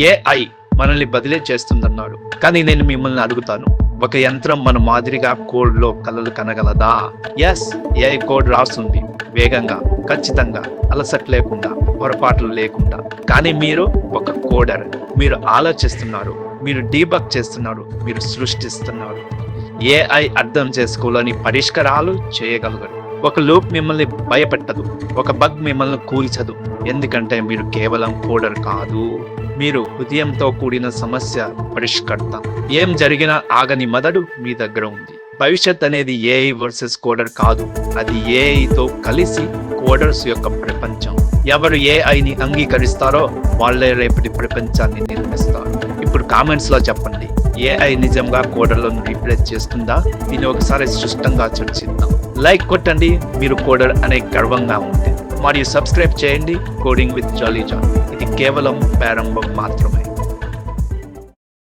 AI మనల్ని బదిలీ చేస్తుందన్నారు. కానీ నేను మిమ్మల్ని అడుగుతాను, ఒక యంత్రం మన మాదిరిగా కోడ్ లో కలలు కనగలదా? ఎస్, ఏఐ కోడ్ రాస్తుంది వేగంగా, ఖచ్చితంగా, అలసట లేకుండా, పొరపాట్లు లేకుండా. కానీ మీరు ఒక కోడర్. మీరు ఆలోచిస్తున్నారు, మీరు డీబగ్ చేస్తున్నారు, మీరు సృష్టిస్తున్నారు. ఏఐ అర్థం చేసుకోలేని పరిష్కారాలు చేయగలగరు. ఒక లూప్ మిమ్మల్ని భయపెట్టదు, ఒక బగ్ మిమ్మల్ని కూల్చదు. ఎందుకంటే మీరు కేవలం కోడర్ కాదు, మీరు హృదయంతో కూడిన సమస్య పరిష్కర్త. ఏం జరిగినా ఆగని మెదడు మీ దగ్గర ఉంది. భవిష్యత్ అనేది ఏఐ వర్సెస్ కోడర్ కాదు, అది ఏఐతో కలిసి కోడర్స్ యొక్క ప్రపంచం. ఎవరు ఏఐని అంగీకరిస్తారో వాళ్ళే రేపటి ప్రపంచాన్ని నిర్మిస్తారు. ఇప్పుడు కామెంట్స్ లో చెప్పండి, ఏఐ నిజంగా కోడర్లను రీప్లేస్ చేస్తుందా? దీన్ని ఒకసారి స్పష్టంగా చర్చిద్దాం. లైక్ కొట్టండి మీరు కోడర్ అనే గర్వంగా ఉంటే, మరియు సబ్స్క్రైబ్ చేయండి కోడింగ్ విత్ జాలీ జాన్. ఇది కేవలం ప్రారంభం మాత్రమే.